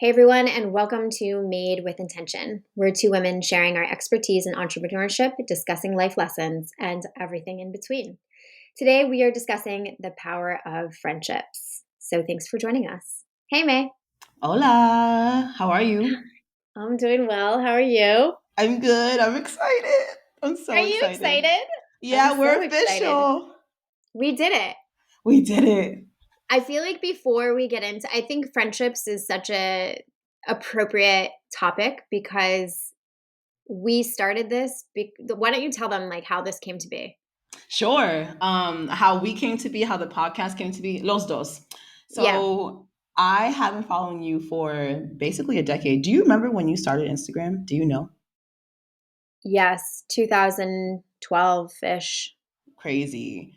Hey everyone, and welcome to Made with Intention. We're two women sharing our expertise in entrepreneurship, discussing life lessons, and everything in between. Today we are discussing the power of friendships. So thanks for joining us. Hey May. Hola, how are you? I'm doing well. How are you? I'm good. I'm excited. I'm Are so you excited. excited? I'm Yeah, we're so excited. official. We did it. We did it. I feel like before we get into I think friendships is such a appropriate topic because we started this. Why don't you tell them like how this came to be? Sure. How we came to be, how the podcast came to be, los dos. Yeah. So I have been following you for basically a decade. Do you remember when you started Instagram? Do you know? Yes, 2012-ish. Crazy.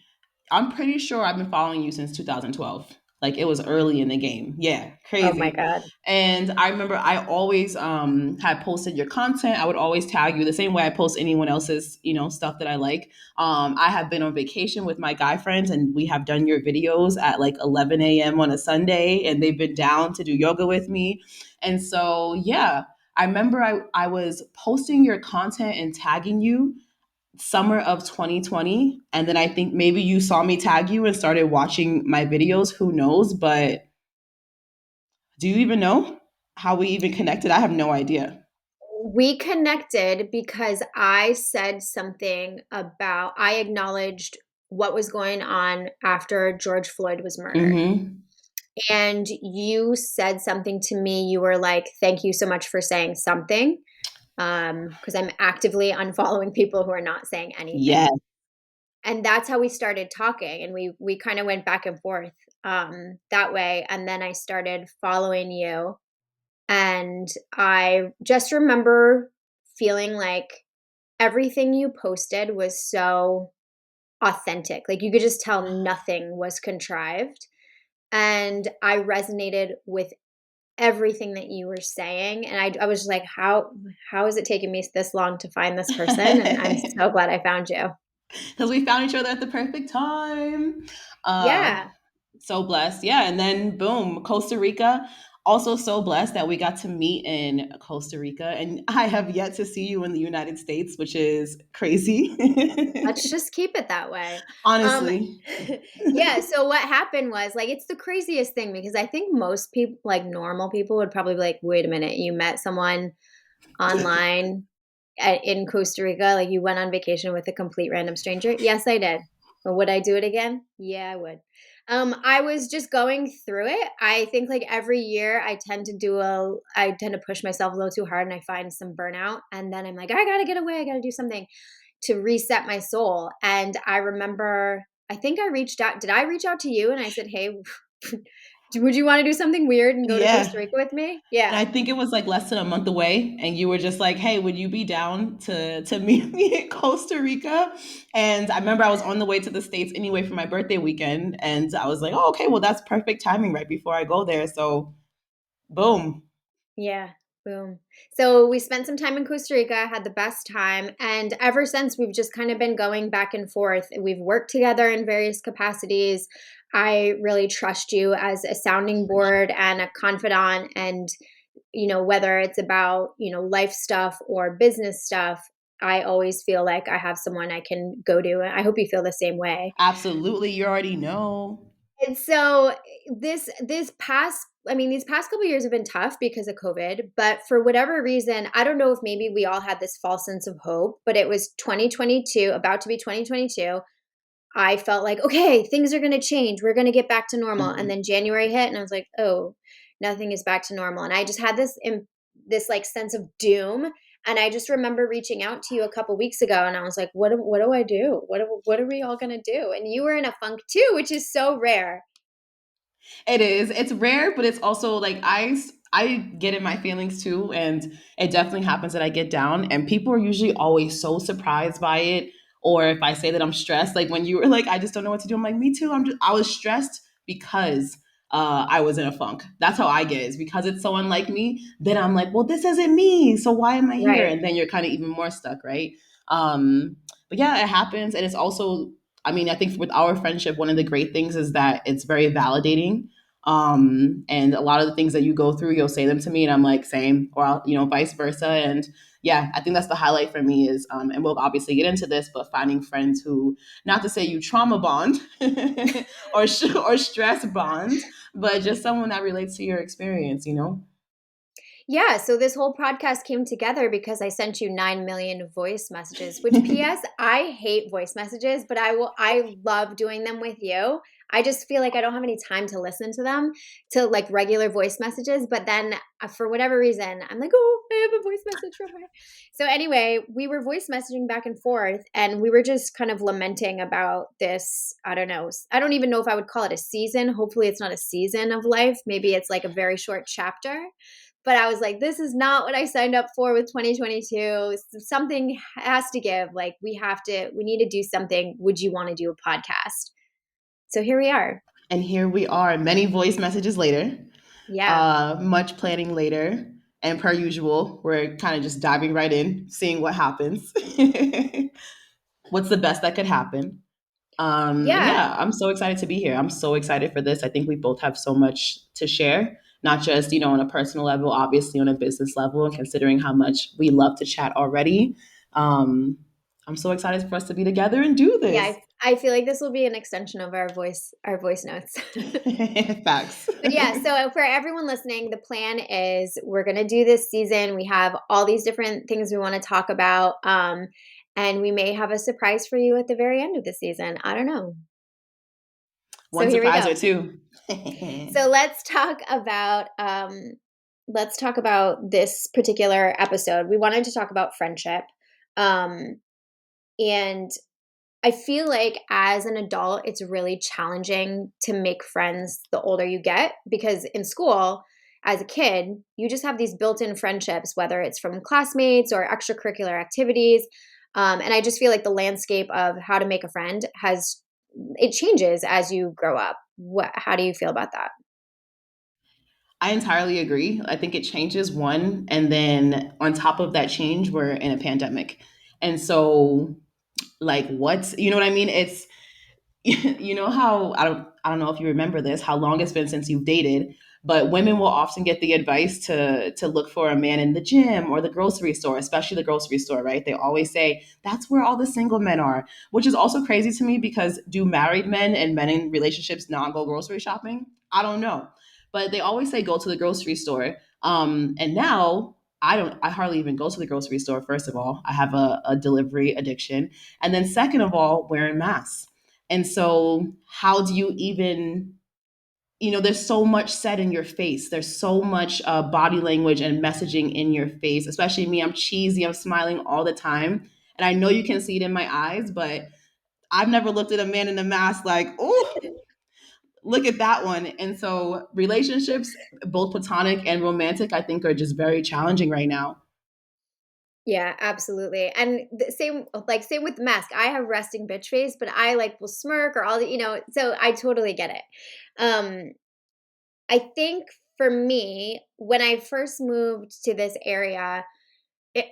I'm pretty sure I've been following you since 2012. Like it was early in the game. Yeah, Oh my crazy. God. And I remember I always had posted your content. I would always tag you the same way I post anyone else's, stuff that I like. I have been on vacation with my guy friends and we have done your videos at like 11 a.m. on a Sunday and they've been down to do yoga with me. And so, yeah, I remember I was posting your content and tagging you summer of 2020, and then I think maybe you saw me tag you and started watching my videos, who knows, but do you even know how we even connected? I have no idea. We connected because I said something about, I acknowledged what was going on after George Floyd was murdered. Mhm. And you said something to me. You were like, thank you so much for saying something. Because I'm actively unfollowing people who are not saying Yeah. anything. And that's how we started talking. And we kind of went back and forth that way. And then I started following you. And I just remember feeling like everything you posted was so authentic. Like you could just tell nothing was contrived. And I resonated with everything that you were saying. And I was just like, how is it taking me this long to find this person? And I'm so glad I found you. Because we found each other at the perfect time. Uh, Yeah. so blessed. Yeah. And then boom, Costa Rica. Also so blessed that we got to meet in Costa Rica. And I have yet to see you in the United States, which is crazy. Let's just keep it that way. Um, Honestly. yeah. So what happened was like it's the craziest thing because I think most people, like normal people, would probably be like, "Wait a minute, you met someone online in Costa Rica? Like you went on vacation with a complete random stranger?" Yes, I did. But would I do it again? Yeah, I would. I was just going through it. I think like every year I tend to push myself a little too hard and I find some burnout. And then I'm like, I gotta get away, I gotta do something to reset my soul. And I remember, I think I reached out. Did I reach out to you? And I said, hey, would you want to do something weird and go to Costa Yeah. Rica with me? And Yeah. I think it was like less than a month away, and you were just like, "Hey, would you be down to meet me in Costa Rica?" And I remember I was on the way to the States anyway for my birthday weekend, and I was like, "Oh, okay, well that's perfect timing right before I go there." So, boom. Yeah. Boom. So we spent some time in Costa Rica, had the best time. And ever since, we've just kind of been going back and forth. We've worked together in various capacities. I really trust you as a sounding board and a confidant. And, whether it's about, life stuff or business stuff, I always feel like I have someone I can go to. And I hope you feel the same way. Absolutely, you already know. And so this past I mean these past couple years have been tough because of COVID, but for whatever reason, I don't know if maybe we all had this false sense of hope, but it was 2022, about to be 2022. I felt like, okay, things are going to change. We're going to get back to normal. And Mhm. then January hit and I was like, oh, nothing is back to normal. And I just had this like sense of doom. And I just remember reaching out to you a couple weeks ago and I was like, what do I do? What are we all going to do? And you were in a funk too, which is so rare. It is. It's rare, but it's also like I get in my feelings too, and it definitely happens that I get down, and people are usually always so surprised by it. Or if I say that I'm stressed, like when you were like, I just don't know what to do. I'm like, me too. I was stressed because I was in a funk. That's how I get it. Is because it's so unlike me. Then I'm like, well, this isn't me. So why am I here? Right. And then you're kind of even more stuck, right? But yeah, it happens, and it's also. I mean, I think with our friendship, one of the great things is that it's very validating. And a lot of the things that you go through, you'll say them to me and I'm like, same, or I'll, vice versa. And yeah, I think that's the highlight for me is, and we'll obviously get into this, but finding friends who, not to say you trauma bond or stress bond, but just someone that relates to your experience. Yeah, so this whole podcast came together because I sent you 9 million voice messages, which PS, I hate voice messages, but I love doing them with you. I just feel like I don't have any time to listen to them, to like regular voice messages, but then for whatever reason, I'm like, "Oh, I have a voice message from her." So anyway, we were voice messaging back and forth and we were just kind of lamenting about this, I don't know. I don't even know if I would call it a season. Hopefully it's not a season of life. Maybe it's like a very short chapter, but I was like, this is not what I signed up for with 2022. Something has to give. Like, we need to do something. Would you want to do a podcast? So here we are. And here we are, many voice messages later, Yeah. much planning later. And per usual, we're kind of just diving right in, seeing what happens. What's the best that could happen? And Yeah. yeah, I'm so excited to be here. I'm so excited for this. I think we both have so much to share, not just, on a personal level, obviously on a business level, and considering how much we love to chat already. Um, I'm so excited for us to be together and do Yeah. this. I feel like this will be an extension of our voice notes. Facts. But yeah, so for everyone listening, the plan is we're going to do this season. We have all these different things we want to talk about. And we may have a surprise for you at the very end of the season. I don't know. So One here we surprise or go. two. So let's talk about this particular episode. We wanted to talk about friendship. Um, and I feel like as an adult, it's really challenging to make friends the older you get because in school, as a kid, you just have these built in friendships, whether it's from classmates or extracurricular activities. And I just feel like the landscape of how to make a friend it changes as you grow up. How do you feel about that? I entirely agree. I think it changes one. And then on top of that change, we're in a pandemic. And so, like, you know what I mean? It's, how I don't know if you remember this, how long it's been since you've dated, but women will often get the advice to look for a man in the gym or the grocery store, especially the grocery store, right? They always say that's where all the single men are, which is also crazy to me because do married men and men in relationships not go grocery shopping? I don't know. But they always say go to the grocery store. And now I hardly even go to the grocery store. First of all, I have a delivery addiction. And then second of all, wearing masks. And so, how do you even, there's so much said in your face. There's so much body language and messaging in your face, especially me. I'm cheesy, I'm smiling all the time. And I know you can see it in my eyes, but I've never looked at a man in a mask like, oh, look at that one. And so, relationships, both platonic and romantic, I think are just very challenging right now. Yeah, absolutely. And same with the mask. I have resting bitch face, but I like will smirk or all so I totally get it. I think for me, when I first moved to this area,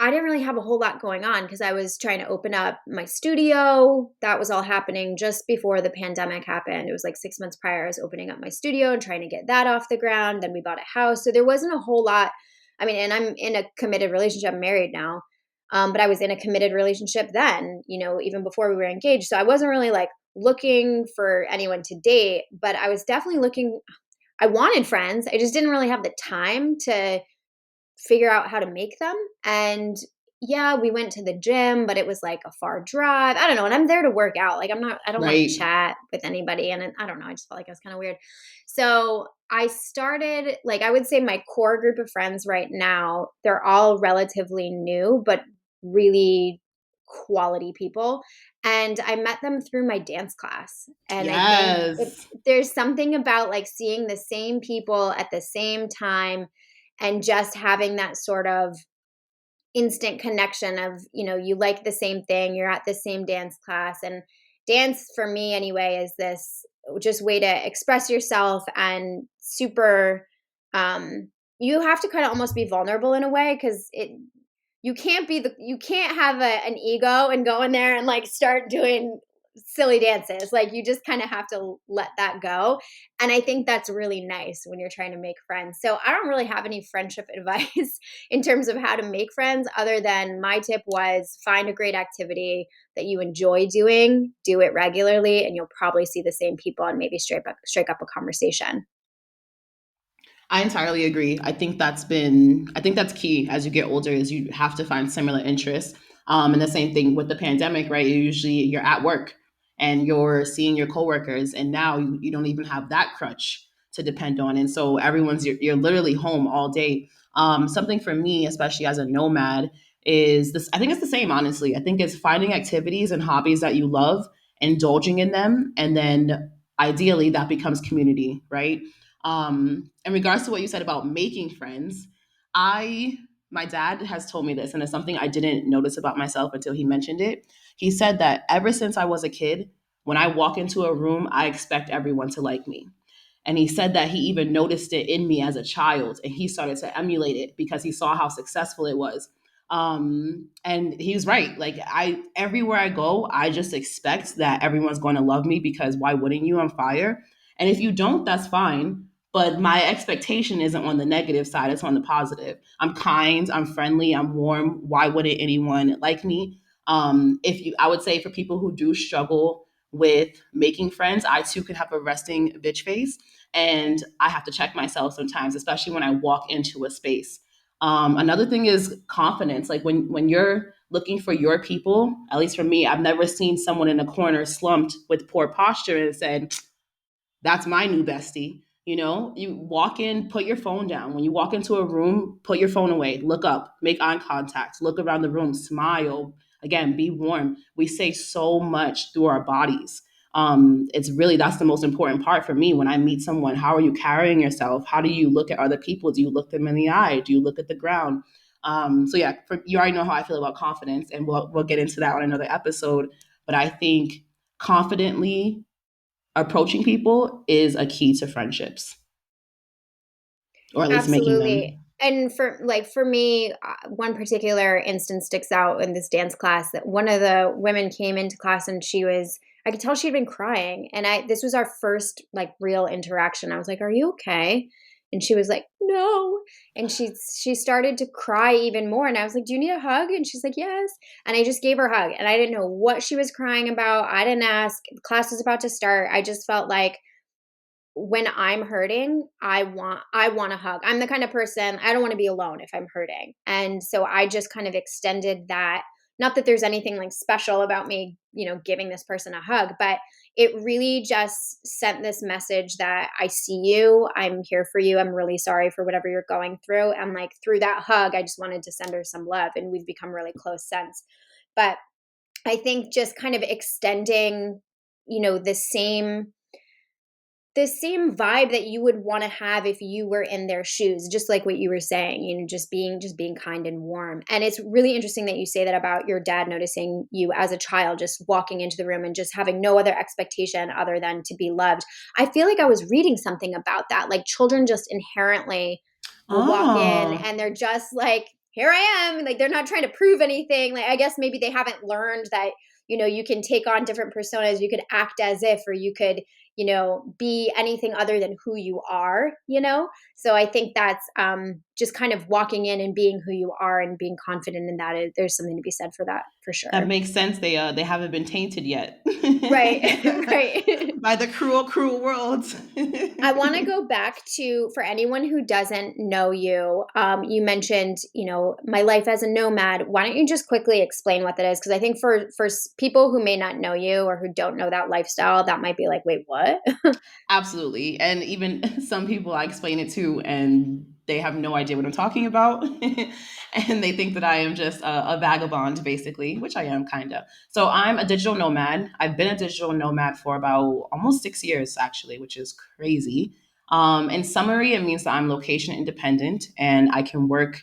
I didn't really have a whole lot going on because I was trying to open up my studio. That was all happening just before the pandemic happened. It was like 6 months prior. I was opening up my studio and trying to get that off the ground. Then we bought a house. So there wasn't a whole lot. I mean, and I'm in a committed relationship. I'm married now. But I was in a committed relationship then, even before we were engaged. So I wasn't really like looking for anyone to date, but I was definitely I wanted friends. I just didn't really have the time to figure out how to make them. And yeah, we went to the gym, but it was like a far drive. I don't know. And I'm there to work out. Like I don't want to Right. chat with anybody. And I don't know. I just felt like it was kind of weird. So I started, like, I would say my core group of friends right now, they're all relatively new, but really quality people. And I met them through my dance class. And I think Yes. there's something about like seeing the same people at the same time and just having that sort of instant connection of, you like the same thing, you're at the same dance class. And dance for me anyway is this just way to express yourself and super you have to kind of almost be vulnerable in a way because you can't have an ego and go in there and like start doing silly dances. Like you just kind of have to let that go. And I think that's really nice when you're trying to make friends. So I don't really have any friendship advice in terms of how to make friends, other than my tip was find a great activity that you enjoy doing, do it regularly, and you'll probably see the same people and maybe strike up a conversation. I entirely agree. I think that's key as you get older is you have to find similar interests. And the same thing with the pandemic, right? You're at work and you're seeing your coworkers, and now you don't even have that crutch to depend on. And so you're literally home all day. Something for me, especially as a nomad, is this. I think it's the same, honestly. I think it's finding activities and hobbies that you love, indulging in them, and then ideally that becomes community, right? In regards to what you said about making friends, I my dad has told me this, and it's something I didn't notice about myself until he mentioned it. He said that ever since I was a kid, when I walk into a room, I expect everyone to like me. And he said that he even noticed it in me as a child and he started to emulate it because he saw how successful it was. And he was right. Like everywhere I go, I just expect that everyone's going to love me because why wouldn't you? I'm fire. And if you don't, that's fine. But my expectation isn't on the negative side, it's on the positive. I'm kind, I'm friendly, I'm warm. Why wouldn't anyone like me? I would say for people who do struggle with making friends, I too could have a resting bitch face. And I have to check myself sometimes, especially when I walk into a space. Another thing is confidence. Like when you're looking for your people, at least for me, I've never seen someone in a corner slumped with poor posture and said, that's my new bestie. You know, you walk in, put your phone down. When you walk into a room, put your phone away, look up, make eye contact, look around the room, smile. Again, be warm. We say so much through our bodies. That's the most important part for me when I meet someone. How are you carrying yourself? How do you look at other people? Do you look them in the eye? Do you look at the ground? You already know how I feel about confidence, and we'll get into that on another episode. But I think confidently approaching people is a key to friendships, or at least making Absolutely. them. And for me, one particular instance sticks out in this dance class that one of the women came into class and I could tell she'd been crying. And this was our first like real interaction. I was like, "Are you okay?" And she was like, "No." And she started to cry even more. And I was like, "Do you need a hug?" And she's like, "Yes." And I just gave her a hug. And I didn't know what she was crying about. I didn't ask. The class was about to start. I just felt like when I'm hurting, I want a hug. I'm the kind of person I don't want to be alone if I'm hurting. And so I just kind of extended that. Not that there's anything like special about me, giving this person a hug, but it really just sent this message that I see you, I'm here for you, I'm really sorry for whatever you're going through. And like through that hug, I just wanted to send her some love and we've become really close since. But I think just kind of extending, the same vibe that you would want to have if you were in their shoes, just like what you were saying, just being kind and warm. And it's really interesting that you say that about your dad noticing you as a child just walking into the room and just having no other expectation other than to be loved. I feel like I was reading something about that, like children just inherently will walk in Oh, and they're just like, here I am, like they're not trying to prove anything. Like I guess maybe they haven't learned that you can take on different personas, you could act as if, or you could be anything other than who you are. So I think that's just kind of walking in and being who you are and being confident in that. There's something to be said for that, for that sure. makes sense. They haven't been tainted yet Right. Right. by the cruel world. I want to go back to, for anyone who doesn't know you, you mentioned, my life as a nomad. Why don't you just quickly explain what that is? Because I think for people who may not know you or who don't know that lifestyle, that might be like, wait, what? Absolutely. And even some people I explain it to and they have no idea what I'm talking about. And they think that I am just a vagabond, basically, which I am kind of. So I'm a digital nomad. I've been a digital nomad for about almost 6 years, actually, which is crazy. In summary, it means that I'm location independent and I can work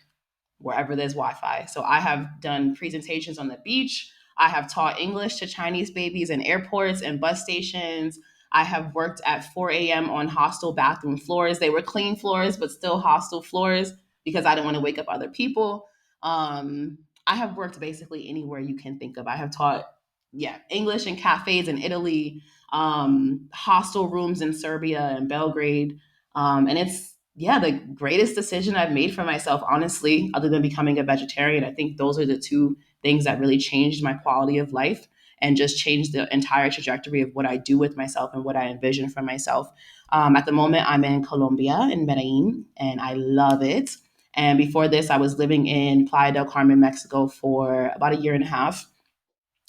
wherever there's Wi-Fi. So I have done presentations on the beach. I have taught English to Chinese babies in airports and bus stations. I have worked at 4 a.m. on hostel bathroom floors. They were clean floors, but still hostel floors because I didn't want to wake up other people. I have worked basically anywhere you can think of. I have taught yeah, English in cafes in Italy, hostel rooms in Serbia and Belgrade. And it's, yeah, the greatest decision I've made for myself, honestly, other than becoming a vegetarian. I think those are the two things that really changed my quality of life and just changed the entire trajectory of what I do with myself and what I envision for myself. At the moment, I'm in Colombia, in Medellin, and I love it. And before this, I was living in Playa del Carmen, Mexico for about a year and a half.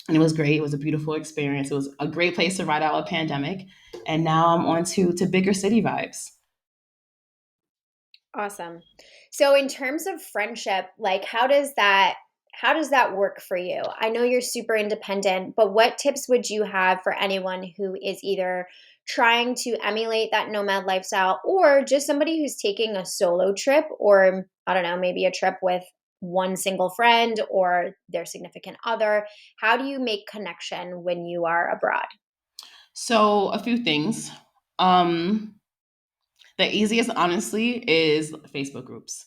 And it was great. It was a beautiful experience. It was a great place to ride out a pandemic. And now I'm on to bigger city vibes. Awesome. So in terms of friendship, like how does that work for you? I know you're super independent, but what tips would you have for anyone who is either trying to emulate that nomad lifestyle or just somebody who's taking a solo trip or I don't know, maybe a trip with one single friend or their significant other? How do you make connection when you are abroad? So, a few things. Um, the easiest, honestly, is Facebook groups.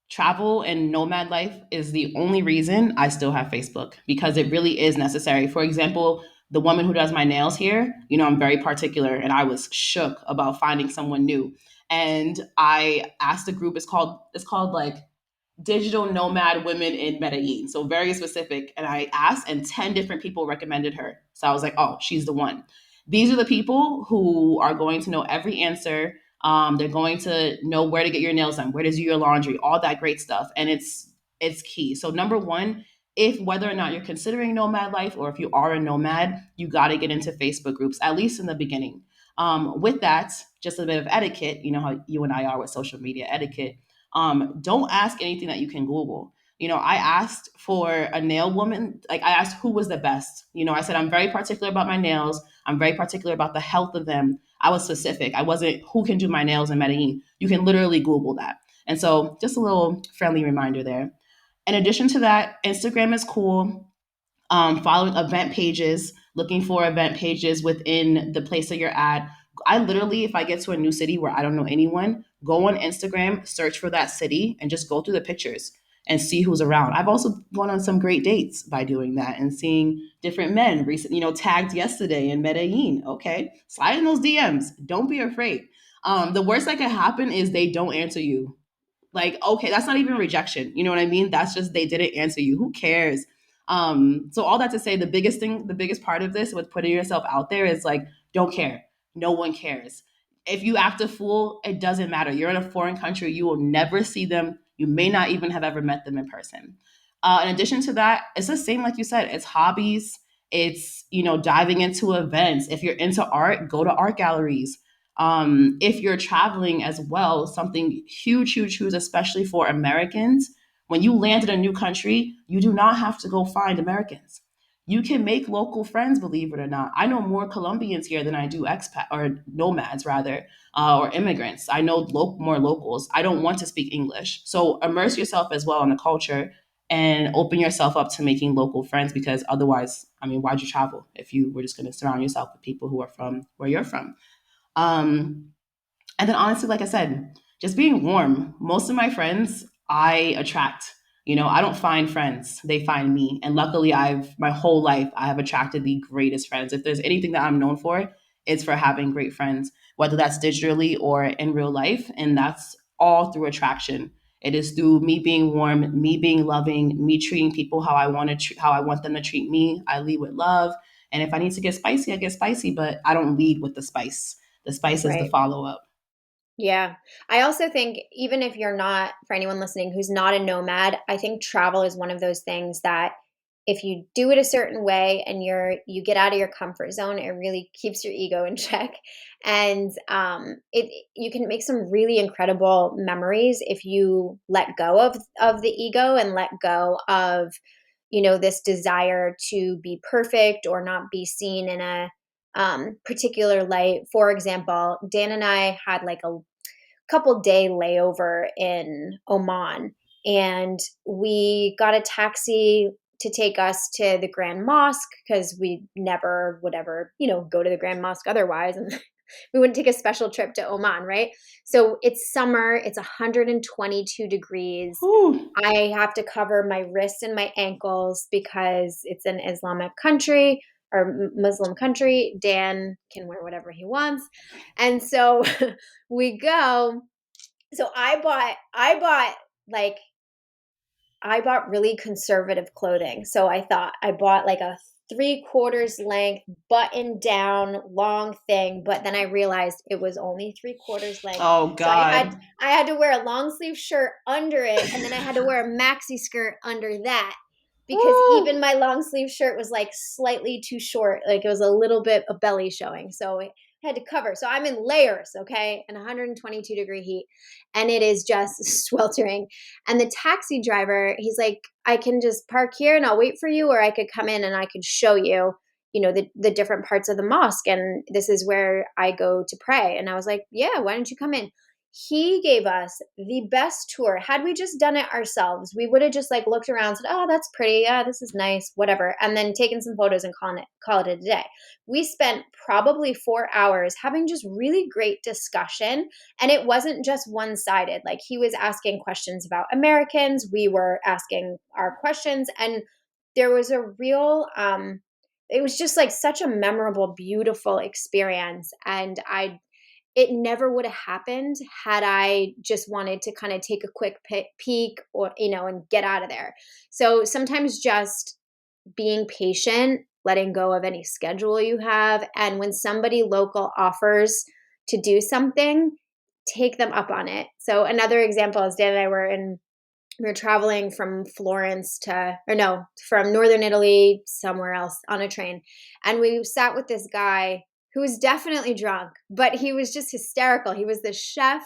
Travel and nomad life is the only reason I still have Facebook because it really is necessary. For example, the woman who does my nails here, I'm very particular and I was shook about finding someone new. And I asked the group, it's called like digital nomad women in Medellin. So very specific. And I asked, and 10 different people recommended her. So I was like, oh, she's the one. These are the people who are going to know every answer. They're going to know where to get your nails done, where to do your laundry, all that great stuff. And it's key. So number one, if whether or not you're considering nomad life or if you are a nomad, you got to get into Facebook groups, at least in the beginning. With that, just a bit of etiquette, you know how you and I are with social media etiquette. Don't ask anything that you can Google. I asked for a nail woman. Like I asked who was the best. I said I'm very particular about my nails. I'm very particular about the health of them. I was specific. I wasn't who can do my nails in Medellin. You can literally Google that. And so just a little friendly reminder there. In addition to that, Instagram is cool. Following event pages, looking for event pages within the place that you're at. I literally, if I get to a new city where I don't know anyone, go on Instagram, search for that city, and just go through the pictures and see who's around. I've also gone on some great dates by doing that and seeing different men recent, tagged yesterday in Medellin. Okay, slide in those DMs. Don't be afraid. The worst that can happen is they don't answer you. Like, okay, that's not even rejection. You know what I mean? That's just they didn't answer you. Who cares? So all that to say, the biggest part of this with putting yourself out there is like, don't care. No one cares. If you act a fool, it doesn't matter. You're in a foreign country. You will never see them. You may not even have ever met them in person. In addition to that, it's the same like you said. It's hobbies. It's diving into events. If you're into art, go to art galleries. If you're traveling as well, something huge, huge, huge, especially for Americans, when you land in a new country, you do not have to go find Americans. You can make local friends, believe it or not. I know more Colombians here than I do expat or nomads, rather, or immigrants. I know more locals. I don't want to speak English. So immerse yourself as well in the culture and open yourself up to making local friends because otherwise, I mean, why'd you travel if you were just going to surround yourself with people who are from where you're from? Um, and then honestly, like I said, just being warm. Most of my friends I attract. I don't find friends, they find me. And luckily my whole life I have attracted the greatest friends. If there's anything that I'm known for, it's for having great friends, whether that's digitally or in real life. And that's all through attraction. It is through me being warm, me being loving, me treating people how how I want them to treat me. I lead with love. And if I need to get spicy, I get spicy, but I don't lead with the spice. The spice is the Right. follow up. Yeah. I also think even if you're not, for anyone listening who's not a nomad, I think travel is one of those things that if you do it a certain way and you get out of your comfort zone, it really keeps your ego in check. And it you can make some really incredible memories if you let go of the ego and let go of, this desire to be perfect or not be seen in a particular light. For example, Dan and I had like a couple-day layover in Oman, and we got a taxi to take us to the Grand Mosque because we never would ever, go to the Grand Mosque otherwise. And we wouldn't take a special trip to Oman, right? So it's summer, it's 122 degrees. Whew. I have to cover my wrists and my ankles because it's an Islamic country or Muslim country. Dan can wear whatever he wants. And so we go. So like I bought really conservative clothing. So I thought I bought like a 3/4 length button down long thing, but then I realized it was only 3/4 length. Oh So God. I had to wear a long sleeve shirt under it, and then I had to wear a maxi skirt under that because even Woo. my long sleeve shirt was like slightly too short. Like it was a little bit of belly showing. So I had to cover. So I'm in layers, okay, in 122-degree heat, and it is just sweltering. And the taxi driver, he's like, I can just park here and I'll wait for you, or I could come in and I could show you, the different parts of the mosque. And this is where I go to pray. And I was like, yeah, why don't you come in? He gave us the best tour. Had we just done it ourselves, we would have just like looked around, said, oh, that's pretty. Yeah, this is nice, whatever. And then taken some photos and call it a day. We spent probably 4 hours having just really great discussion. And it wasn't just one sided. Like he was asking questions about Americans, we were asking our questions. And there was a real, it was just like such a memorable, beautiful experience. And it never would have happened had I just wanted to kind of take a quick peek or, and get out of there. So sometimes just being patient, letting go of any schedule you have. And when somebody local offers to do something, take them up on it. So another example is Dan and I we were traveling from Florence from Northern Italy, somewhere else on a train. And we sat with this guy who was definitely drunk, but he was just hysterical. He was the chef.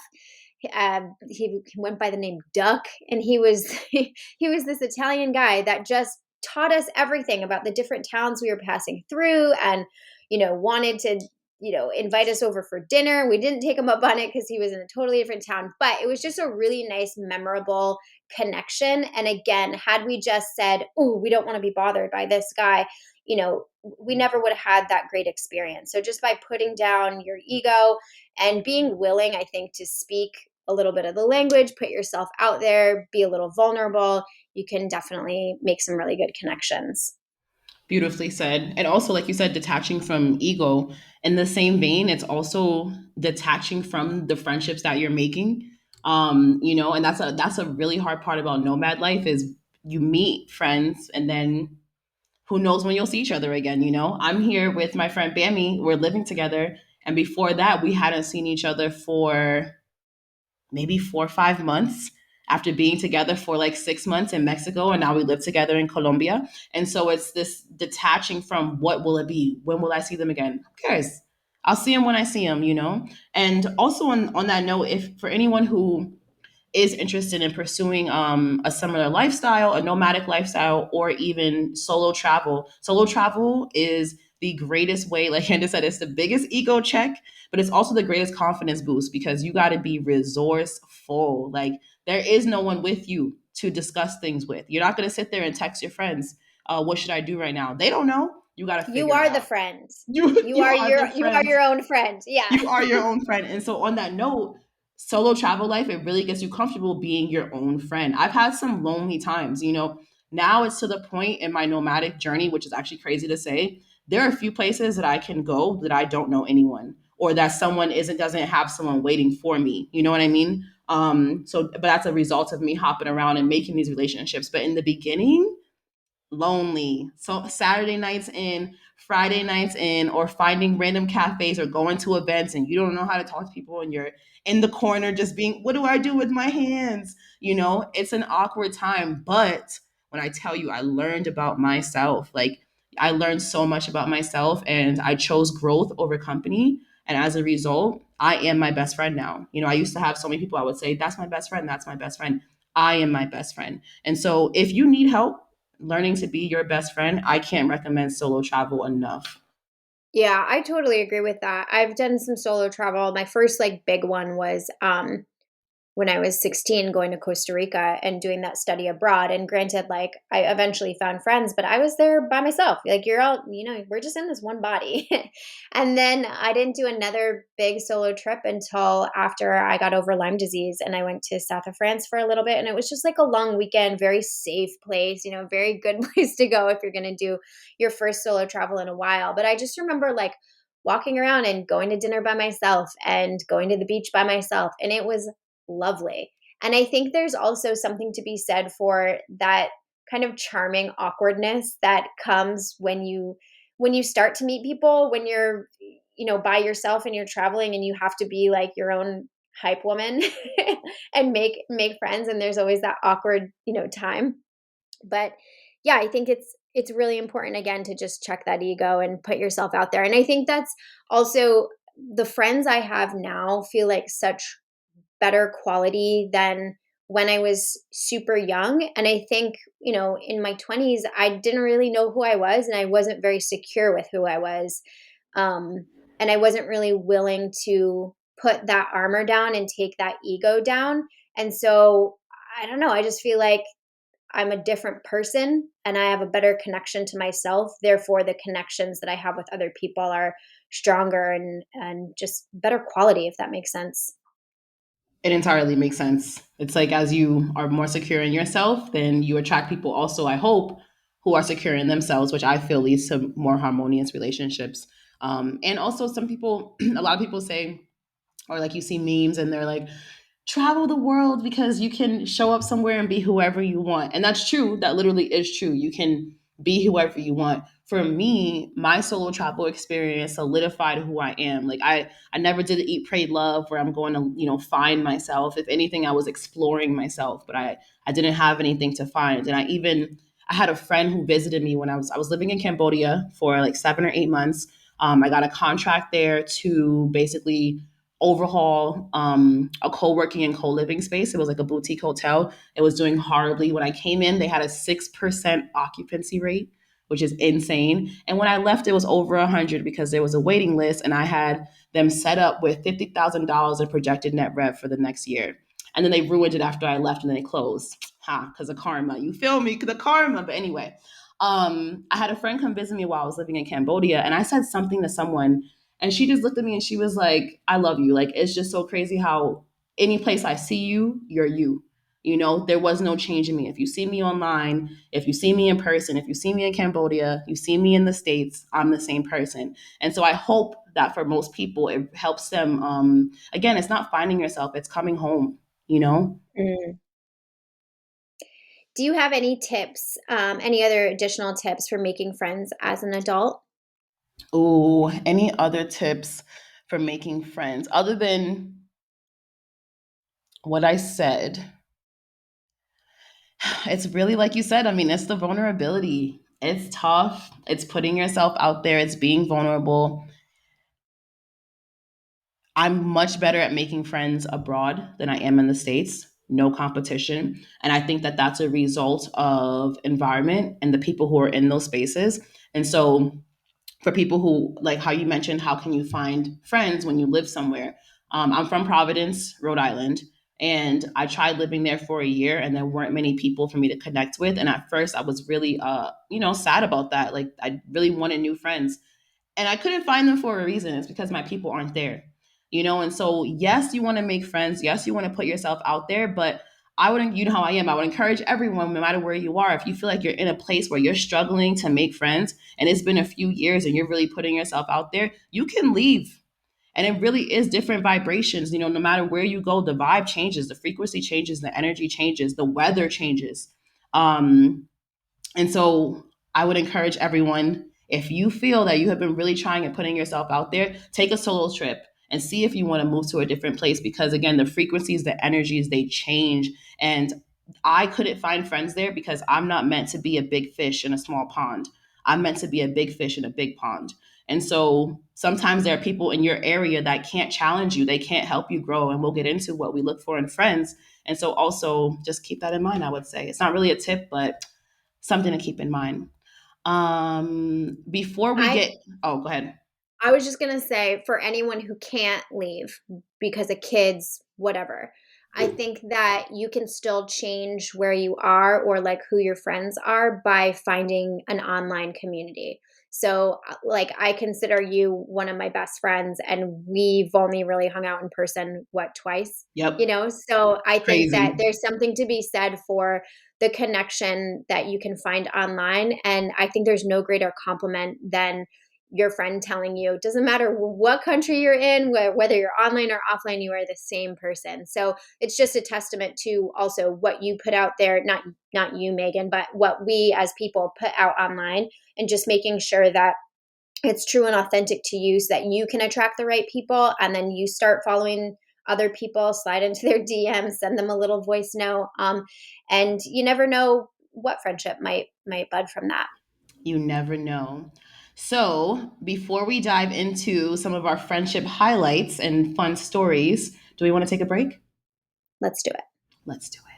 He went by the name Duck, and he was he was this Italian guy that just taught us everything about the different towns we were passing through, and wanted to invite us over for dinner. We didn't take him up on it because he was in a totally different town, but it was just a really nice, memorable connection. And again, had we just said, oh, we don't want to be bothered by this guy, we never would have had that great experience. So just by putting down your ego and being willing, I think, to speak a little bit of the language, put yourself out there, be a little vulnerable, you can definitely make some really good connections. Beautifully said. And also, like you said, detaching from ego. In the same vein, it's also detaching from the friendships that you're making. And that's a really hard part about nomad life is you meet friends and then who knows when you'll see each other again. I'm here with my friend Bammy. We're living together. And before that, we hadn't seen each other for maybe 4 or 5 months after being together for like 6 months in Mexico, and now we live together in Colombia. And so it's this detaching from what will it be? When will I see them again? Who cares? I'll see them when I see them. And also on that note, if for anyone who is interested in pursuing a similar lifestyle, a nomadic lifestyle, or even solo travel. Solo travel is the greatest way, like Candace said, it's the biggest ego check, but it's also the greatest confidence boost because you got to be resourceful. Like there is no one with you to discuss things with. You're not going to sit there and text your friends, what should I do right now? They don't know. You got to You figure it are the out. friend. You, You you are are the friend. your own friend. Yeah. You are your own friend. And so on that note, solo travel life, it really gets you comfortable being your own friend. I've had some lonely times. Now it's to the point in my nomadic journey, which is actually crazy to say. There are a few places that I can go that I don't know anyone or that someone doesn't have someone waiting for me. You know what I mean? But that's a result of me hopping around and making these relationships. But in the beginning, lonely. So Saturday nights in, Friday nights in, or finding random cafes or going to events and you don't know how to talk to people and you're in the corner just being, what do I do with my hands? It's an awkward time. But when I tell you, I learned about myself. Like I learned so much about myself and I chose growth over company. And as a result, I am my best friend now. I used to have so many people I would say, that's my best friend. That's my best friend. I am my best friend. And so if you need help, learning to be your best friend, I can't recommend solo travel enough. Yeah, I totally agree with that. I've done some solo travel. My first like big one was when I was 16 going to Costa Rica and doing that study abroad. And granted, like I eventually found friends, but I was there by myself. Like you're all, we're just in this one body. And then I didn't do another big solo trip until after I got over Lyme disease and I went to south of France for a little bit. And it was just like a long weekend, very safe place, very good place to go if you're going to do your first solo travel in a while. But I just remember like walking around and going to dinner by myself and going to the beach by myself. And it was lovely. And I think there's also something to be said for that kind of charming awkwardness that comes when you start to meet people, when you're by yourself and you're traveling and you have to be like your own hype woman and make friends, and there's always that awkward time. But yeah, I think it's really important again to just check that ego and put yourself out there. And I think that's also the friends I have now feel like such better quality than when I was super young. And I think, in my 20s, I didn't really know who I was and I wasn't very secure with who I was. Um, and I wasn't really willing to put that armor down and take that ego down. And so I don't know, I just feel like I'm a different person and I have a better connection to myself. Therefore, the connections that I have with other people are stronger and just better quality, if that makes sense. It entirely makes sense. It's like as you are more secure in yourself, then you attract people also, I hope, who are secure in themselves, which I feel leads to more harmonious relationships. And also, some people, a lot of people say, or like you see memes and they're like, travel the world because you can show up somewhere and be whoever you want. And that's true. That literally is true. You can be whoever you want. For me, my solo travel experience solidified who I am. Like I never did the eat, pray, love where I'm going to, find myself. If anything, I was exploring myself, but I didn't have anything to find. And I had a friend who visited me when I was living in Cambodia for like 7 or 8 months. I got a contract there to basically overhaul a co-working and co-living space. It was like a boutique hotel. It was doing horribly. When I came in, they had a 6% occupancy rate, which is insane. And when I left, it was over 100 because there was a waiting list and I had them set up with $50,000 of projected net rev for the next year. And then they ruined it after I left and then they closed. Because of karma. You feel me? The karma. But anyway, I had a friend come visit me while I was living in Cambodia and I said something to someone and she just looked at me and she was like, I love you. Like, it's just so crazy how any place I see you, you're you. There was no change in me. If you see me online, if you see me in person, if you see me in Cambodia, you see me in the States, I'm the same person. And so I hope that for most people, it helps them. Again, it's not finding yourself, it's coming home, you know? Mm. Do you have any tips, any other additional tips for making friends as an adult? Oh, any other tips for making friends other than what I said? It's really like you said. I mean, it's the vulnerability. It's tough. It's putting yourself out there. It's being vulnerable. I'm much better at making friends abroad than I am in the States. No competition. And I think that that's a result of environment and the people who are in those spaces. And so for people who like how you mentioned, how can you find friends when you live somewhere? I'm from Providence, Rhode Island, and I tried living there for a year, and there weren't many people for me to connect with. And at first, I was really, sad about that. Like I really wanted new friends, and I couldn't find them for a reason. It's because my people aren't there. And so yes, you want to make friends. Yes, you want to put yourself out there, but I wouldn't, how I am. I would encourage everyone, no matter where you are, if you feel like you're in a place where you're struggling to make friends and it's been a few years and you're really putting yourself out there, you can leave. And it really is different vibrations. No matter where you go, the vibe changes, the frequency changes, the energy changes, the weather changes. Um, and so I would encourage everyone, if you feel that you have been really trying and putting yourself out there, take a solo trip and see if you want to move to a different place because again, the frequencies, the energies, they change. And I couldn't find friends there because I'm not meant to be a big fish in a small pond. I'm meant to be a big fish in a big pond. And so sometimes there are people in your area that can't challenge you, they can't help you grow. And we'll get into what we look for in friends. And so also just keep that in mind, I would say. It's not really a tip, but something to keep in mind. Before we I get, oh, go ahead. I was just gonna say for anyone who can't leave because of kids, whatever. I think that you can still change where you are or like who your friends are by finding an online community. So, like, I consider you one of my best friends, and we've only really hung out in person, what, twice? You Yep. know, so I think that Crazy. there's something to be said for the connection that you can find online. And I think there's no greater compliment than your friend telling you, it doesn't matter what country you're in, whether you're online or offline, you are the same person. So it's just a testament to also what you put out there, not you, Megan, but what we as people put out online, and just making sure that it's true and authentic to you so that you can attract the right people. And then you start following other people, slide into their DMs, send them a little voice note. And you never know what friendship might bud from that. You never know. So, before we dive into some of our friendship highlights and fun stories, do we want to take a break? Let's do it. Let's do it.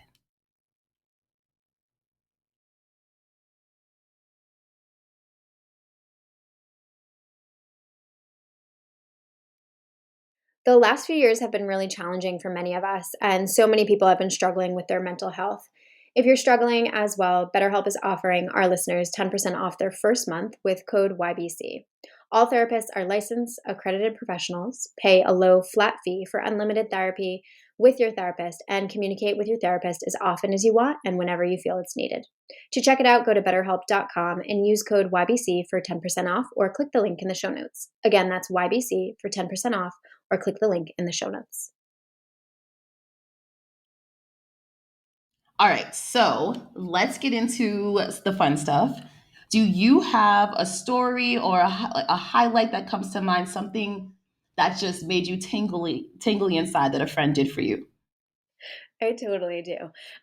The last few years have been really challenging for many of us, and so many people have been struggling with their mental health. If you're struggling as well, BetterHelp is offering our listeners 10% off their first month with code YBC. All therapists are licensed, accredited professionals, pay a low flat fee for unlimited therapy with your therapist, and communicate with your therapist as often as you want and whenever you feel it's needed. To check it out, go to betterhelp.com and use code YBC for 10% off, or click the link in the show notes. Again, that's YBC for 10% off, or click the link in the show notes. All right, so let's get into the fun stuff. Do you have a story or a highlight that comes to mind, something that just made you tingly inside that a friend did for you? I totally do.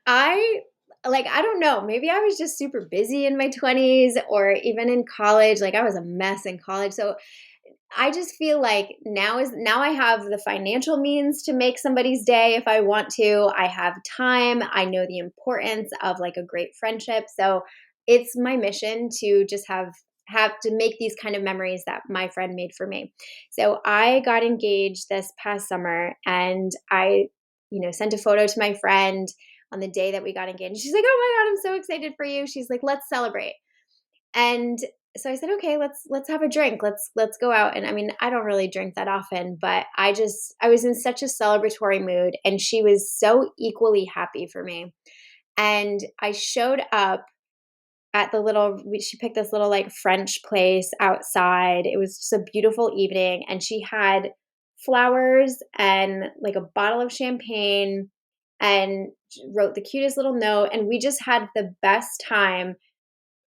I I don't know, maybe I was just super busy in my 20s or even in college. Like, I was a mess in college. So I just feel like now I have the financial means to make somebody's day if I want to. I have time. I know the importance of like a great friendship. So it's my mission to just have to make these kind of memories that my friend made for me. So I got engaged this past summer, and I, sent a photo to my friend on the day that we got engaged. She's like, "Oh my god, I'm so excited for you." She's like, "Let's celebrate." And so I said, "Okay, let's have a drink. Let's go out." And I mean, I don't really drink that often, but I was in such a celebratory mood, and she was so equally happy for me. And I showed up at she picked this little like French place outside. It was just a beautiful evening, and she had flowers and like a bottle of champagne, and wrote the cutest little note, and we just had the best time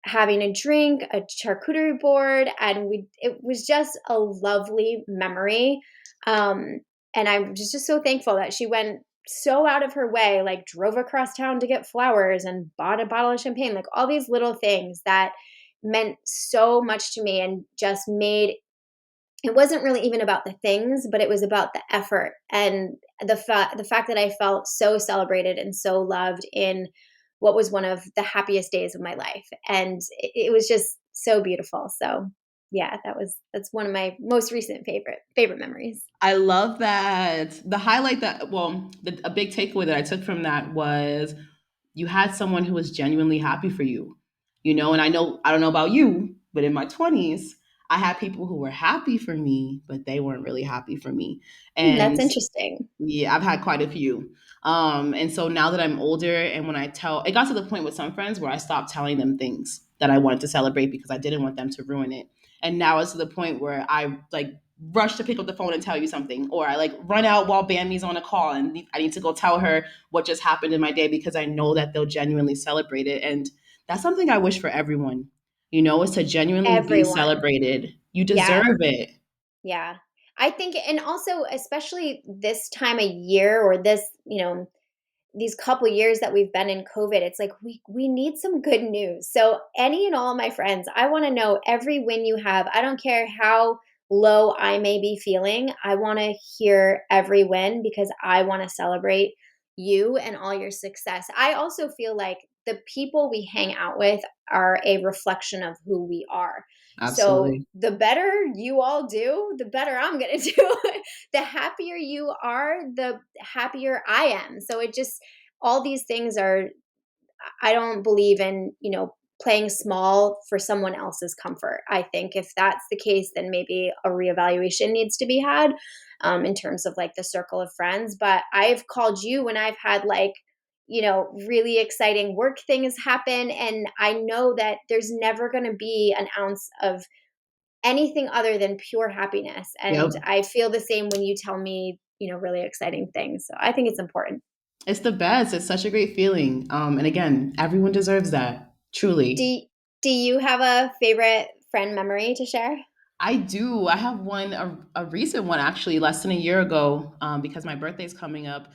having a drink, a charcuterie board, and it was just a lovely memory. Um, and I was just so thankful that she went so out of her way, like drove across town to get flowers and bought a bottle of champagne, like all these little things that meant so much to me, and just made it wasn't really even about the things, but it was about the effort and the fact that I felt so celebrated and so loved in what was one of the happiest days of my life. And it was just so beautiful. So yeah, that's one of my most recent favorite memories. I love that. The highlight that, well, a big takeaway that I took from that was you had someone who was genuinely happy for you. And I don't know about you, but in my 20s, I had people who were happy for me, but they weren't really happy for me. That's And interesting. yeah, I've had quite a few. And so now that I'm older, and when I tell, it got to the point with some friends where I stopped telling them things that I wanted to celebrate because I didn't want them to ruin it. And now it's to the point where I like rush to pick up the phone and tell you something, or I like run out while Bambi's on a call and I need to go tell her what just happened in my day because I know that they'll genuinely celebrate it. And that's something I wish for everyone, is to genuinely be Everyone. celebrated. You Yeah. deserve it. Yeah. I think, and also especially this time of year, or this, these couple years that we've been in COVID, it's like we need some good news. So any and all of my friends, I want to know every win you have. I don't care how low I may be feeling. I want to hear every win because I want to celebrate you and all your success. I also feel like the people we hang out with are a reflection of who we are. So Absolutely. the better you all do, the better I'm going to do. The happier you are, the happier I am. So it just, all these things are, I don't believe in, playing small for someone else's comfort. I think if that's the case, then maybe a reevaluation needs to be had, in terms of like the circle of friends. But I've called you when I've had like, really exciting work things happen. And I know that there's never going to be an ounce of anything other than pure happiness. And Yep. I feel the same when you tell me, really exciting things. So I think it's important. It's the best. It's such a great feeling. And again, everyone deserves that. Truly. Do do you have a favorite friend memory to share? I do. I have one, a recent one actually, less than a year ago, because my birthday's coming up.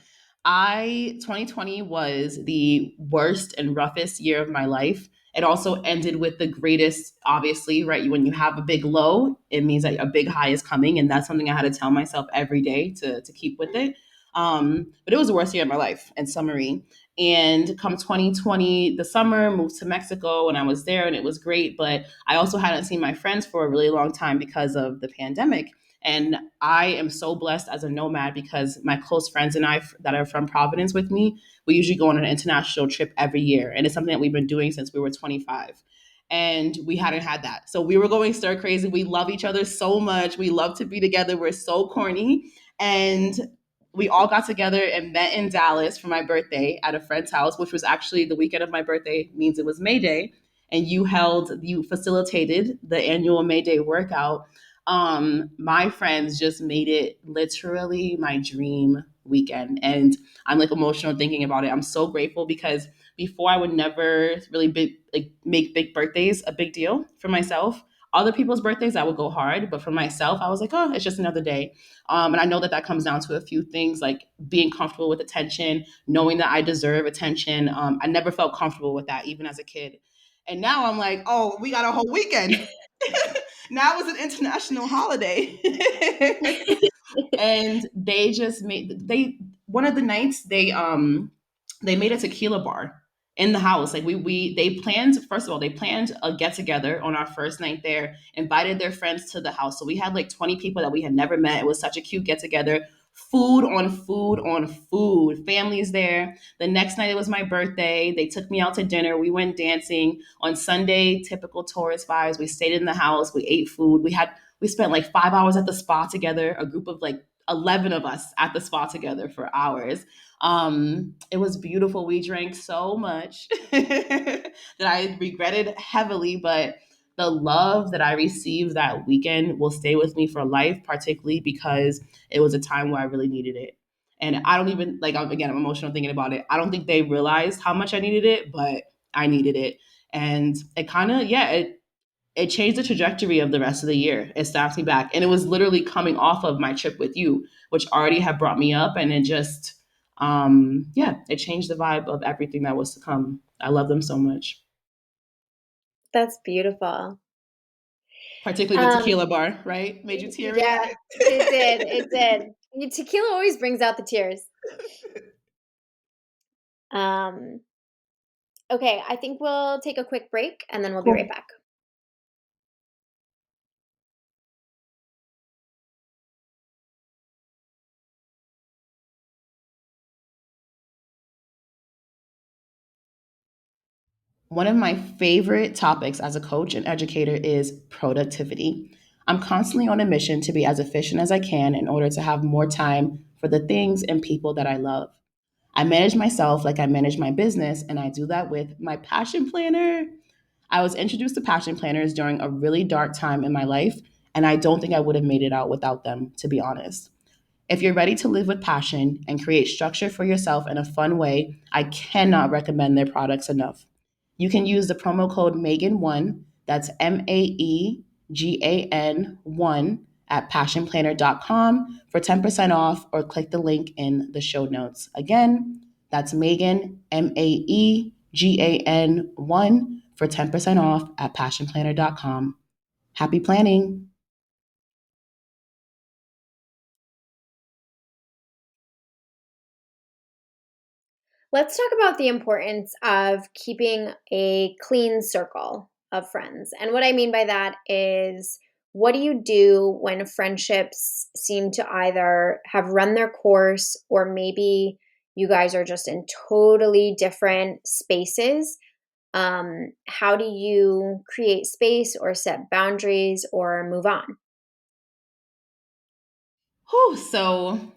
2020 was the worst and roughest year of my life. It also ended with the greatest, obviously, right? When you have a big low, it means that a big high is coming. And that's something I had to tell myself every day to keep with it. But it was the worst year of my life, in summary. And come 2020, the summer, moved to Mexico and I was there and it was great. But I also hadn't seen my friends for a really long time because of the pandemic. And I am so blessed as a nomad because my close friends and I that are from Providence with me, we usually go on an international trip every year. And it's something that we've been doing since we were 25. And we hadn't had that. So we were going stir crazy. We love each other so much. We love to be together. We're so corny. And we all got together and met in Dallas for my birthday at a friend's house, which was actually the weekend of my birthday, means it was May Day. And you facilitated the annual May Day workout. My friends just made it literally my dream weekend. And I'm like emotional thinking about it. I'm so grateful because before I would never really make big birthdays a big deal for myself. Other people's birthdays, I would go hard, but for myself, I was like, oh, it's just another day. And I know that that comes down to a few things like being comfortable with attention, knowing that I deserve attention. I never felt comfortable with that, even as a kid. And now I'm like, oh, we got a whole weekend. Now it's an international holiday. And they just made they one of the nights they made a tequila bar in the house. Like we they planned, first of all, they planned a get together on our first night there, invited their friends to the house. So we had like 20 people that we had never met. It was such a cute get together. Food on food on food. Families there. The next night it was my birthday. They took me out to dinner. We went dancing. On Sunday, typical tourist vibes. We stayed in the house. We ate food. We spent like 5 hours at the spa together, a group of like 11 of us at the spa together for hours. It was beautiful. We drank so much that I regretted heavily, but the love that I received that weekend will stay with me for life, particularly because it was a time where I really needed it. And I don't even like, again, I'm emotional thinking about it. I don't think they realized how much I needed it, but I needed it. And it kind of, yeah, it changed the trajectory of the rest of the year. It snapped me back. And it was literally coming off of my trip with you, which already had brought me up. And it just, yeah, it changed the vibe of everything that was to come. I love them so much, That's beautiful. particularly the Um, tequila bar, right? Made you teary yeah, eyed. it did. It did. Tequila always brings out the tears. Um, okay, I think we'll take a quick break and then we'll be right Cool. back. One of my favorite topics as a coach and educator is productivity. I'm constantly on a mission to be as efficient as I can in order to have more time for the things and people that I love. I manage myself like I manage my business, and I do that with my passion planner. I was introduced to passion planners during a really dark time in my life, and I don't think I would have made it out without them, to be honest. If you're ready to live with passion and create structure for yourself in a fun way, I cannot recommend their products enough. You can use the promo code Megan1, that's Megan1 at passionplanner.com for 10% off or click the link in the show notes. Again, that's Megan, Megan1 for 10% off at passionplanner.com. Happy planning. Let's talk about the importance of keeping a clean circle of friends. And what I mean by that is, what do you do when friendships seem to either have run their course, or maybe you guys are just in totally different spaces? How do you create space or set boundaries or move on? Whew, so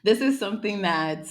this is something that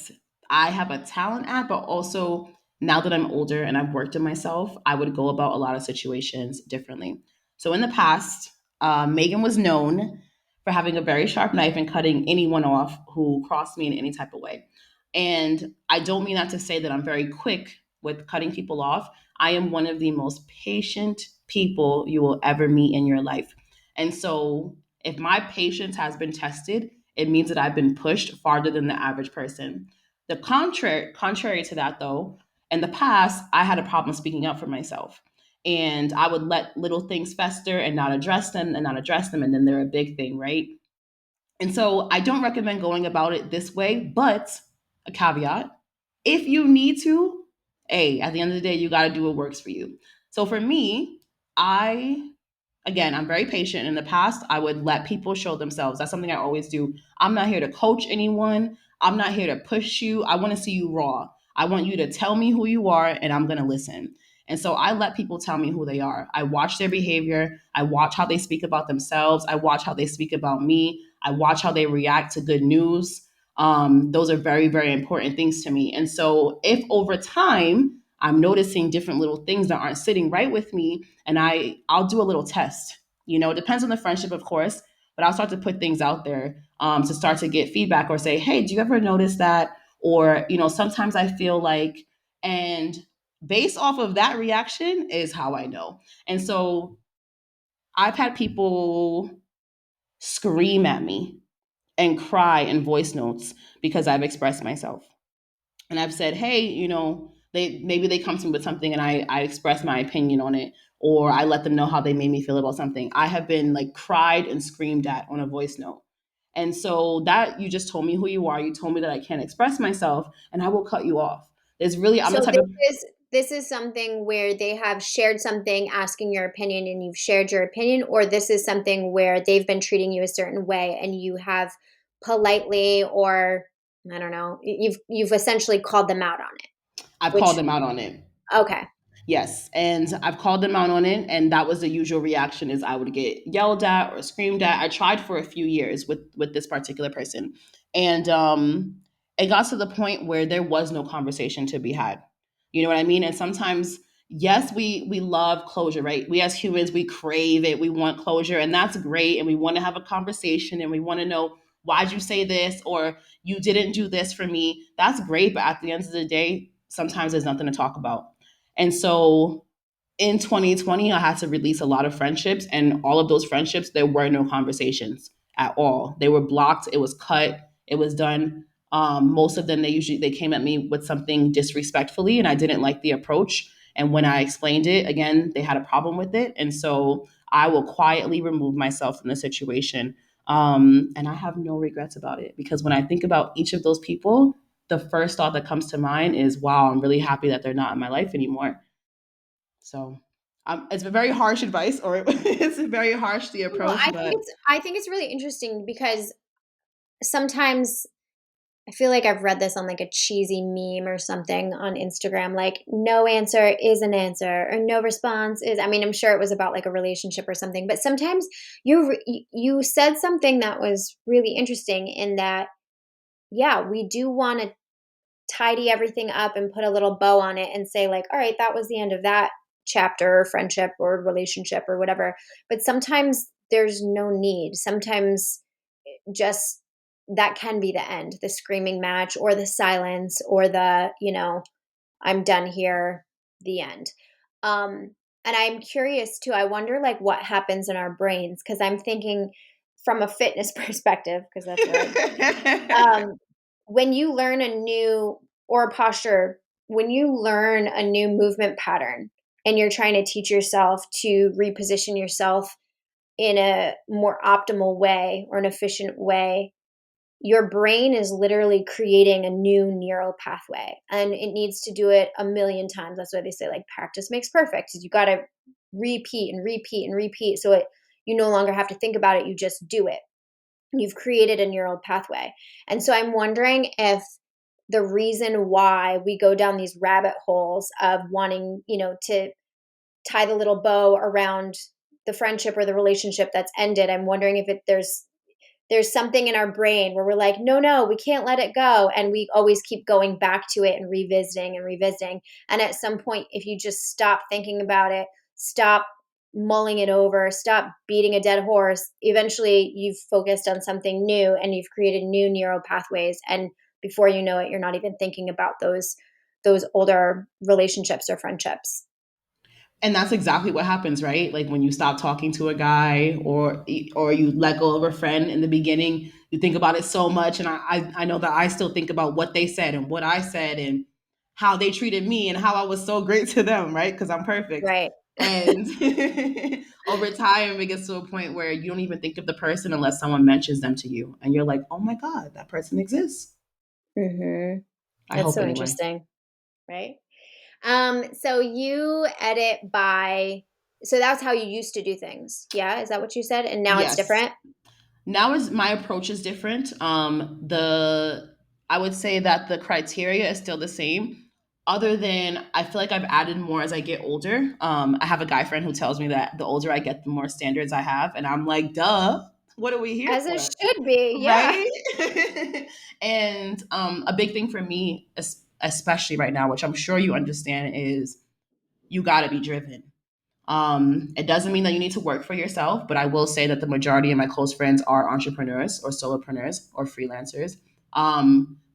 I have a talent at, but also now that I'm older and I've worked on myself, I would go about a lot of situations differently. So in the past, Megan was known for having a very sharp knife and cutting anyone off who crossed me in any type of way. And I don't mean that to say that I'm very quick with cutting people off. I am one of the most patient people you will ever meet in your life. And so if my patience has been tested, it means that I've been pushed farther than the average person. The contrary to that though, in the past, I had a problem speaking up for myself. And I would let little things fester and not address them and not address them. And then they're a big thing, right? And so I don't recommend going about it this way, but a caveat, if you need to, hey, at the end of the day, you got to do what works for you. So for me, I again, I'm very patient. In the past, I would let people show themselves. That's something I always do. I'm not here to coach anyone. I'm not here to push you. I want to see you raw. I want you to tell me who you are, and I'm going to listen. And so I let people tell me who they are. I watch their behavior. I watch how they speak about themselves. I watch how they speak about me. I watch how they react to good news. Those are very, very important things to me. And so if over time I'm noticing different little things that aren't sitting right with me, and I'll do a little test. It depends on the friendship, of course, but I'll start to put things out there to start to get feedback or say, hey, do you ever notice that? Or sometimes I feel like, and based off of that reaction is how I know. And so I've had people scream at me and cry in voice notes because I've expressed myself. And I've said, hey, they come to me with something and I express my opinion on it, or I let them know how they made me feel about something. I have been like cried and screamed at on a voice note. And so that you just told me who you are. You told me that I can't express myself and I will cut you off. I'm the So type of this is something where they have shared something asking your opinion and you've shared your opinion, or this is something where they've been treating you a certain way and you have politely, or I don't know, you've essentially called them out on it. I've called Which, them out on it. okay. Yes, and I've called them out on it, and that was the usual reaction: is I would get yelled at or screamed at. I tried for a few years with this particular person, and it got to the point where there was no conversation to be had. You know what I mean? And sometimes, yes, we love closure, right? We as humans, we crave it. We want closure, and that's great. And we want to have a conversation, and we want to know, why'd you say this, or you didn't do this for me. That's great, but at the end of the day, sometimes there's nothing to talk about. And so in 2020, I had to release a lot of friendships, and all of those friendships, there were no conversations at all. They were blocked. It was cut. It was done. Most of them, they came at me with something disrespectfully, and I didn't like the approach. And when I explained it again, they had a problem with it, and so I will quietly remove myself from the situation. And I have no regrets about it, because when I think about each of those people, the first thought that comes to mind is, wow, I'm really happy that they're not in my life anymore. So it's a very harsh advice, or it's a very harsh the Well, approach, but I think it's really interesting because sometimes I feel like I've read this on like a cheesy meme or something on Instagram, like no answer is an answer or no response is. I mean, I'm sure it was about like a relationship or something, but sometimes you said something that was really interesting in that, yeah, we do want to tidy everything up and put a little bow on it and say like, all right, that was the end of that chapter or friendship or relationship or whatever. But sometimes there's no need. Sometimes just that can be the end, the screaming match or the silence or the, I'm done here, the end. And I'm curious too. I wonder like what happens in our brains, because I'm thinking from a fitness perspective, because that's what I do. When you learn a new, or a posture, when you learn a new movement pattern and you're trying to teach yourself to reposition yourself in a more optimal way or an efficient way, your brain is literally creating a new neural pathway, and it needs to do it a million times. That's why they say like practice makes perfect. You got to repeat and repeat and repeat, so you no longer have to think about it, you just do it. You've created a neural pathway. And so I'm wondering if the reason why we go down these rabbit holes of wanting, to tie the little bow around the friendship or the relationship that's ended, I'm wondering if there's something in our brain where we're like, no, no, we can't let it go. And we always keep going back to it and revisiting and revisiting. And at some point, if you just stop thinking about it, stop mulling it over, stop beating a dead horse, eventually you've focused on something new and you've created new neural pathways. And before you know it, you're not even thinking about those older relationships or friendships. And that's exactly what happens, right? Like when you stop talking to a guy, or you let go of a friend in the beginning, you think about it so much. And I know that I still think about what they said and what I said and how they treated me and how I was so great to them, right? Because I'm perfect. Right. And over time, it gets to a point where you don't even think of the person unless someone mentions them to you. And you're like, oh my God, that person exists. Mm-hmm. I That's hope so anyway. interesting. Right. So you edit by, so that's how you used to do things. Yeah. Is that what you said? And now it's Yes. different? Now is my approach is different. The I would say that the criteria is still the same, other than I feel like I've added more as I get older. I have a guy friend who tells me that the older I get, the more standards I have, and I'm like, duh, what are we here As it for, should be. Yeah. right? And a big thing for me, especially right now, which I'm sure you understand, is you got to be driven. It doesn't mean that you need to work for yourself, but I will say that the majority of my close friends are entrepreneurs or solopreneurs or freelancers.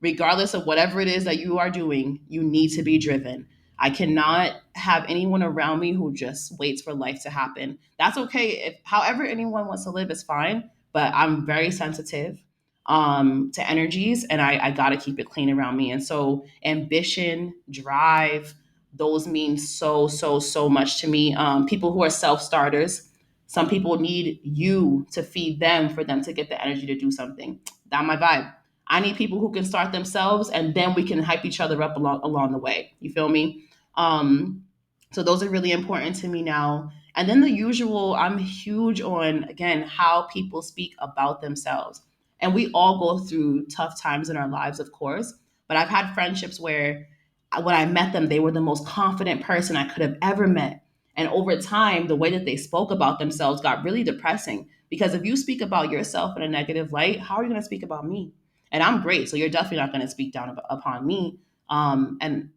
Regardless of whatever it is that you are doing, you need to be driven. I cannot have anyone around me who just waits for life to happen. That's okay. If however anyone wants to live is fine, but I'm very sensitive to energies, and I got to keep it clean around me. And so ambition, drive, those mean so much to me. People who are self-starters, some people need you to feed them for them to get the energy to do something. That's my vibe. I need people who can start themselves, and then we can hype each other up along the way. You feel me? So those are really important to me now. And then the usual, I'm huge on, again, how people speak about themselves. And we all go through tough times in our lives, of course. But I've had friendships where when I met them, they were the most confident person I could have ever met. And over time, the way that they spoke about themselves got really depressing, because if you speak about yourself in a negative light, how are you going to speak about me? And I'm great, so you're definitely not going to speak down upon me. And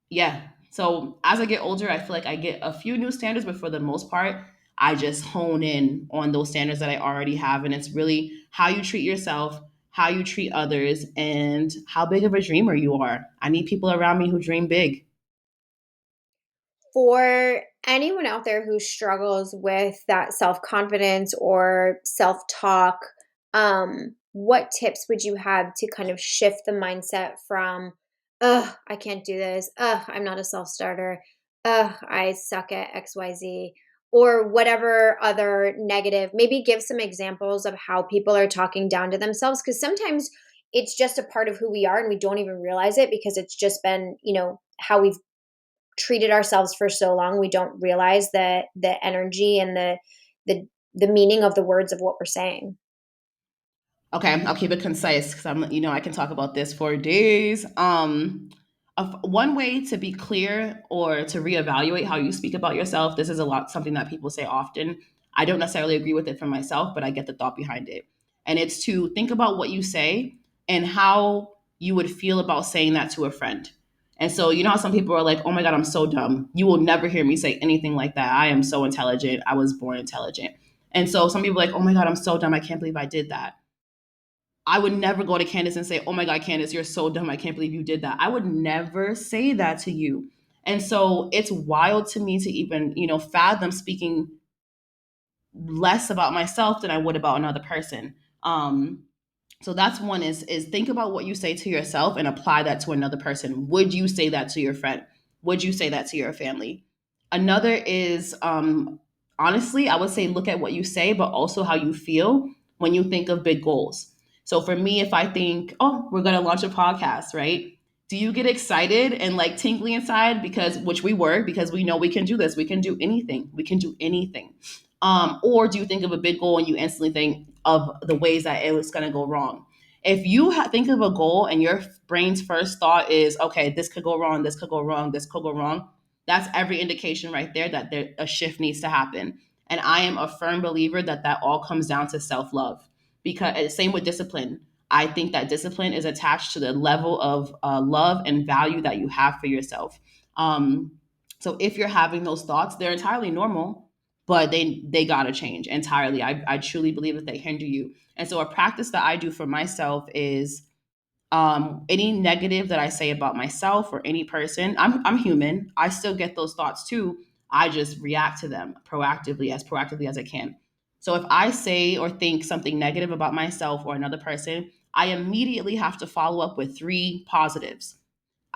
yeah, so as I get older, I feel like I get a few new standards, but for the most part, I just hone in on those standards that I already have. And it's really how you treat yourself, how you treat others, and how big of a dreamer you are. I need people around me who dream big. For anyone out there who struggles with that self confidence or self talk, what tips would you have to kind of shift the mindset from, ugh, I can't do this, ugh, I'm not a self starter, ugh, I suck at XYZ, or whatever other negative? Maybe give some examples of how people are talking down to themselves, because sometimes it's just a part of who we are and we don't even realize it because it's just been, how we've treated ourselves for so long, we don't realize the energy and the the meaning of the words of what we're saying. Okay, I'll keep it concise because I can talk about this for days. One way to be clear or to reevaluate how you speak about yourself. This is something that people say often. I don't necessarily agree with it for myself, but I get the thought behind it. And it's to think about what you say and how you would feel about saying that to a friend. And so, you know how some people are like, oh my God, I'm so dumb. You will never hear me say anything like that. I am so intelligent. I was born intelligent. And so some people are like, oh my God, I'm so dumb. I can't believe I did that. I would never go to Candace and say, oh my God, Candace, you're so dumb. I can't believe you did that. I would never say that to you. And so it's wild to me to even, fathom speaking less about myself than I would about another person. So that's one is think about what you say to yourself and apply that to another person. Would you say that to your friend? Would you say that to your family? Another is honestly, I would say look at what you say, but also how you feel when you think of big goals. So for me, if I think, oh, we're going to launch a podcast, right? Do you get excited and like tingly inside because, which we were, because we know we can do this, we can do anything, we can do anything. Or do you think of a big goal and you instantly think of the ways that it was going to go wrong? If you think of a goal and your brain's first thought is, okay, this could go wrong, this could go wrong, this could go wrong, that's every indication right there that a shift needs to happen. And I am a firm believer that that all comes down to self love. Because same with discipline. I think that discipline is attached to the level of love and value that you have for yourself. Um, so if you're having those thoughts, they're entirely normal, but they gotta change entirely. I truly believe that they hinder you. And so a practice that I do for myself is any negative that I say about myself or any person, I'm human. I still get those thoughts too. I just react to them proactively as I can. So if I say or think something negative about myself or another person, I immediately have to follow up with three positives.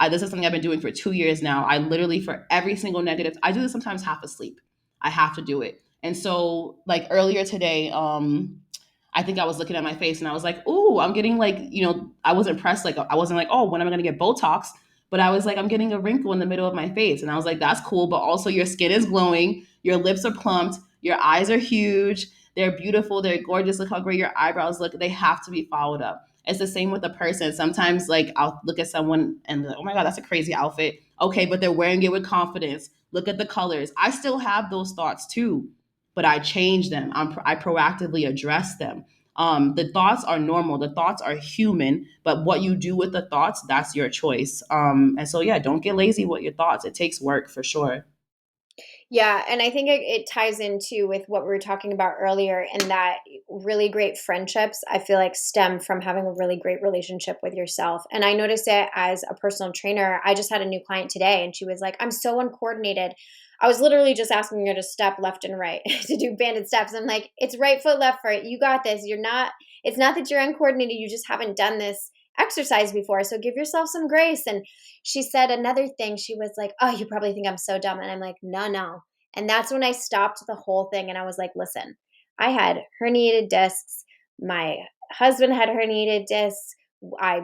This is something I've been doing for 2 years now. I literally, for every single negative, I do this sometimes half asleep. I have to do it. And so, like earlier today, I think I was looking at my face and I was like, "Ooh, I'm getting like, I wasn't pressed. Like, I wasn't like, oh, when am I going to get Botox?" But I was like, I'm getting a wrinkle in the middle of my face. And I was like, that's cool. But also, your skin is glowing. Your lips are plumped. Your eyes are huge. They're beautiful. They're gorgeous. Look how great your eyebrows look. They have to be followed up. It's the same with a person. Sometimes, like, I'll look at someone and like, oh my God, that's a crazy outfit. Okay, but they're wearing it with confidence. Look at the colors. I still have those thoughts too, but I change them. I proactively address them. The thoughts are normal. The thoughts are human, but what you do with the thoughts, that's your choice. And so, yeah, don't get lazy with your thoughts. It takes work for sure. Yeah, and I think it ties into with what we were talking about earlier, in that really great friendships, I feel like, stem from having a really great relationship with yourself. And I noticed it as a personal trainer. I just had a new client today, and she was like, "I'm so uncoordinated." I was literally just asking her to step left and right to do banded steps. I'm like, "It's right foot, left foot. You got this. It's not that you're uncoordinated. You just haven't done this exercise before. So give yourself some grace." And she said another thing. She was like, "Oh, you probably think I'm so dumb." And I'm like, "No, no." And that's when I stopped the whole thing and I was like, "Listen, I had herniated discs. My husband had herniated discs. I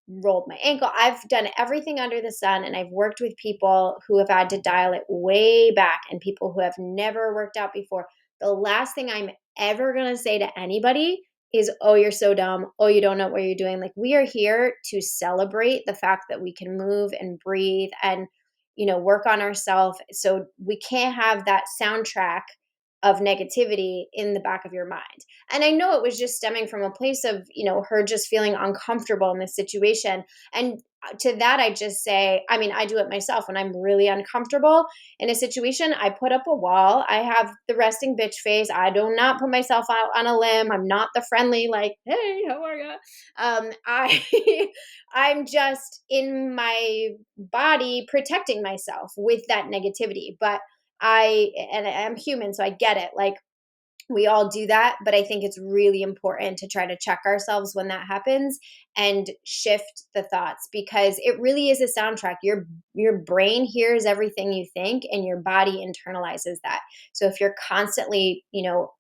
rolled my ankle. I've done everything under the sun, and I've worked with people who have had to dial it way back and people who have never worked out before. The last thing I'm ever going to say to anybody is, 'Oh, you're so dumb. Oh, you don't know what you're doing.'" Like, we are here to celebrate the fact that we can move and breathe and, work on ourselves. So we can't have that soundtrack of negativity in the back of your mind. And I know it was just stemming from a place of, her just feeling uncomfortable in this situation. And to that, I just say, I mean, I do it myself when I'm really uncomfortable in a situation. I put up a wall. I have the resting bitch face. I do not put myself out on a limb. I'm not the friendly, like, "Hey, how are you?" I, I'm just in my body protecting myself with that negativity. But I'm human, so I get it. Like, we all do that, but I think it's really important to try to check ourselves when that happens and shift the thoughts, because it really is a soundtrack. Your brain hears everything you think and your body internalizes that. So if you're constantly,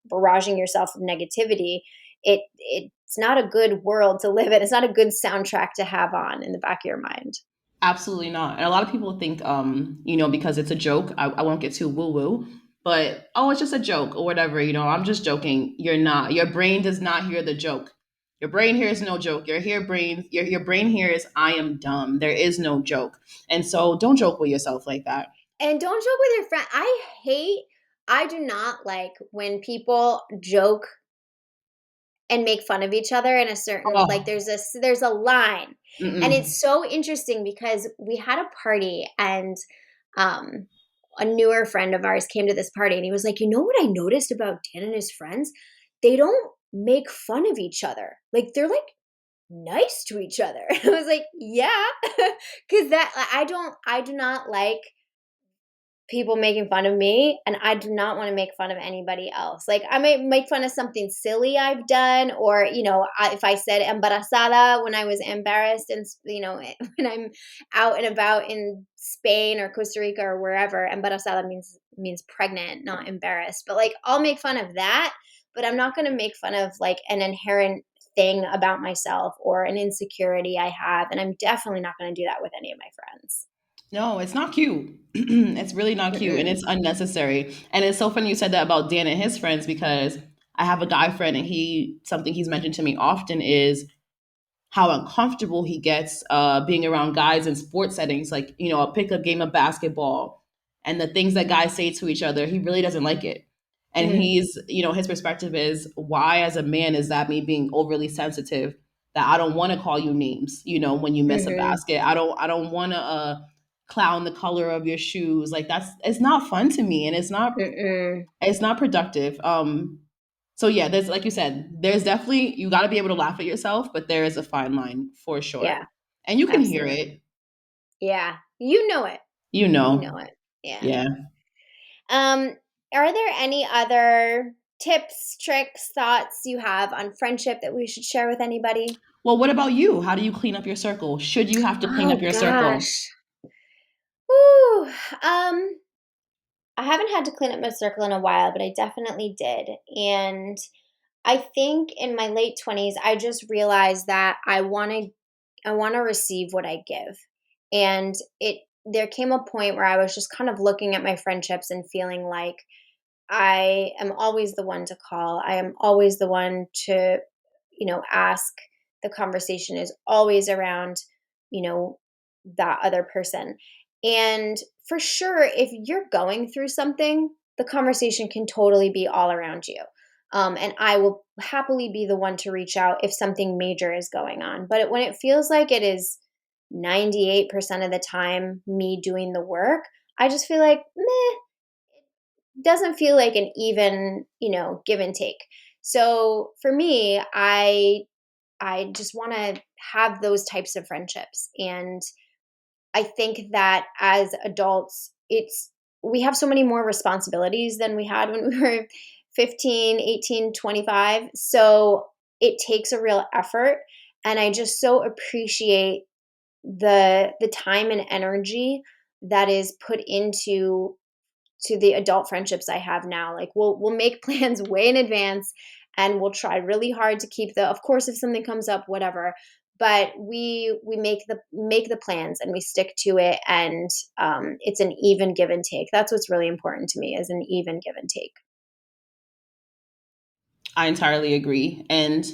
barraging yourself with negativity, it's not a good world to live in. It's not a good soundtrack to have on in the back of your mind. Absolutely not. And a lot of people think, because it's a joke, I won't get too woo woo, but oh, it's just a joke or whatever, I'm just joking. You're not. Your brain does not hear the joke. Your brain hears no joke. Your brain hears, I am dumb. There is no joke. And so don't joke with yourself like that. And don't joke with your friend. I do not like when people joke and make fun of each other in a certain, like, Oh, there's a line. And mm-mm. it's so interesting because we had a party, and um a newer friend of ours came to this party, and he was like, "You know what I noticed about Dan and his friends? They don't make fun of each other. Like, they're like nice to each other." I was like, "Yeah." Cuz that I do not like people making fun of me, and I do not want to make fun of anybody else. Like, I may make fun of something silly I've done, or, if I said embarazada when I was embarrassed, and, when I'm out and about in Spain or Costa Rica or wherever. Embarazada means pregnant, not embarrassed. But, like, I'll make fun of that, but I'm not going to make fun of, like, an inherent thing about myself or an insecurity I have. And I'm definitely not going to do that with any of my friends. No, it's not cute. It's really not cute and Mm-mm. it's unnecessary. And it's so funny you said that about Dan and his friends because I have a guy friend and something he's mentioned to me often is how uncomfortable he gets being around guys in sports settings, like, a pickup game of basketball and the things that guys say to each other. He really doesn't like it. And Mm, his perspective is, why, as a man, is that me being overly sensitive that I don't want to call you names, when you miss a mm-hmm. basket? I don't want to clown the color of your shoes. Like, it's not fun to me and Mm-mm. it's not productive. So yeah, there's, like you said, there's definitely, you got to be able to laugh at yourself, but there is a fine line for sure, Yeah, and you can hear absolutely. it. Yeah. You know it. You You know, know it. Yeah. yeah. Um, are there any other tips, tricks, thoughts you have on friendship that we should share with anybody? Well, what about you? How do you clean up your circle? Should you have to clean up Oh your circle? gosh. Whew. I haven't had to clean up my circle in a while, but I definitely did. And I think in my late 20s, I just realized that I want to receive what I give. And it there came a point where I was just kind of looking at my friendships and feeling like I am always the one to call. I am always the one to, ask. The conversation is always around, you know, that other person. And for sure, if you're going through something, the conversation can totally be all around you. And I will happily be the one to reach out if something major is going on. But when it feels like it is 98% of the time me doing the work, I just feel like, meh, doesn't feel like an even, give and take. So for me, I just want to have those types of friendships. And I think that as adults, we have so many more responsibilities than we had when we were 15, 18, 25. So it takes a real effort. And I just so appreciate the time and energy that is put into the adult friendships I have now. Like we'll make plans way in advance and we'll try really hard to keep of course if something comes up, whatever. But we make the plans and we stick to it, and it's an even give and take. That's what's really important to me, is an even give and take. I entirely agree. And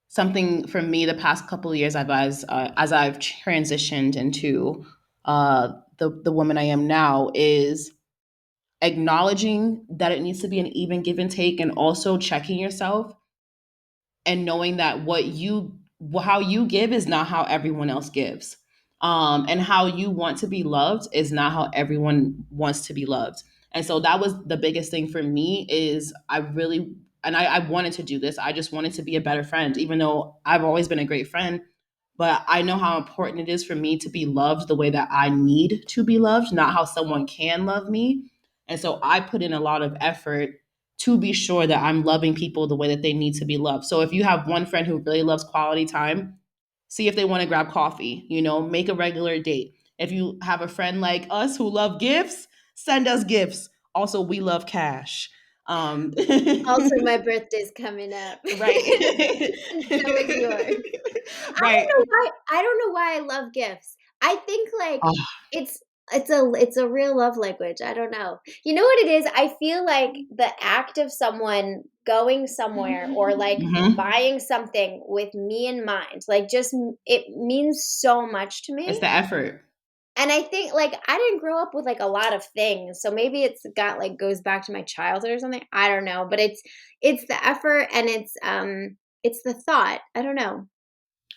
something for me, the past couple of years, as I've transitioned into the woman I am now, is acknowledging that it needs to be an even give and take, and also checking yourself and knowing that how you give is not how everyone else gives, and how you want to be loved is not how everyone wants to be loved. And so that was the biggest thing for me, is I really, and I wanted to do this, I just wanted to be a better friend, even though I've always been a great friend. But I know how important it is for me to be loved the way that I need to be loved, not how someone can love me. And so I put in a lot of effort to be sure that I'm loving people the way that they need to be loved. So if you have one friend who really loves quality time, see if they want to grab coffee, make a regular date. If you have a friend like us who love gifts, send us gifts. Also, we love cash. Also, my birthday's coming up. Right. And so is yours. Right. I don't know why I love gifts. I think like Oh, it's it's a real love language. I don't know. You know what it is? I feel like the act of someone going somewhere or like mhm. buying something with me in mind, like just it means so much to It's me. the effort. And I think like I didn't grow up with like a lot of things. So maybe it's got like goes back to my childhood or something. I don't know, but it's the effort and it's the thought. I don't know.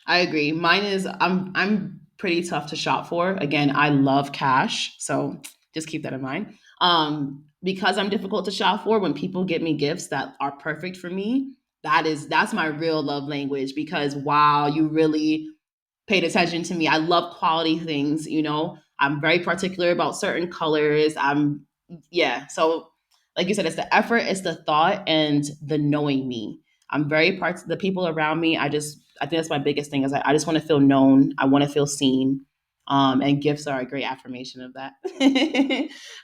I agree. Mine is, I'm pretty tough to shop for. Again, I love cash, so just keep that in mind. Because I'm difficult to shop for, when people get me gifts that are perfect for me, that's my real love language. Because wow, you really paid attention to me. I love quality things. I'm very particular about certain colors. Yeah. So, like you said, it's the effort, it's the thought, and the knowing me. I'm very the people around me. I think that's my biggest thing, is I just want to feel known. I want to feel seen. And gifts are a great affirmation of that.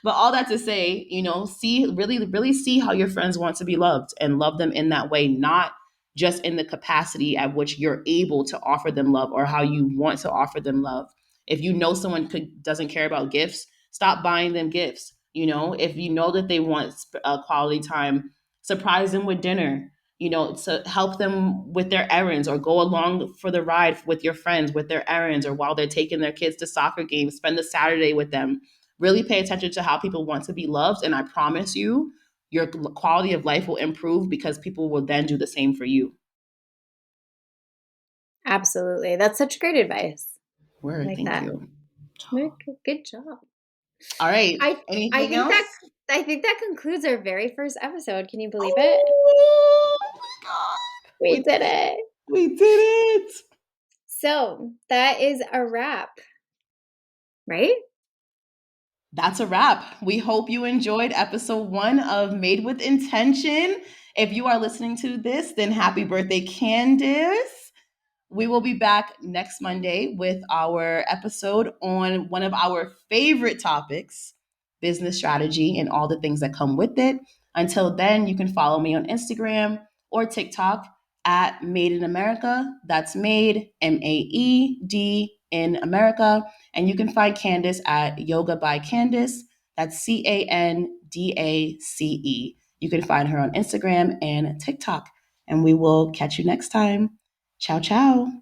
But all that to say, see, really, really see how your friends want to be loved and love them in that way. Not just in the capacity at which you're able to offer them love or how you want to offer them love. If you know someone doesn't care about gifts, stop buying them gifts. You know, if you know that they want quality time, surprise them with dinner. You know, to help them with their errands, or go along for the ride with your friends with their errands, or while they're taking their kids to soccer games, spend the Saturday with them. Really pay attention to how people want to be loved. And I promise you, your quality of life will improve because people will then do the same for you. Absolutely. That's such great advice. I Word, like thank that. you. Good job. All right. I I Anything think else? that I think that concludes our very first episode. Can you believe it? Oh my God. We did it. We did it. So that is a wrap, right? That's a wrap. We hope you enjoyed episode 1 of Made with Intention. If you are listening to this, then happy birthday, Candace. We will be back next Monday with our episode on one of our favorite topics, business strategy and all the things that come with it. Until then, you can follow me on Instagram or TikTok at Made in America. That's Made, Maed in America. And you can find Candace at YogaByCandace. That's Candace. You can find her on Instagram and TikTok. And we will catch you next time. Ciao, ciao.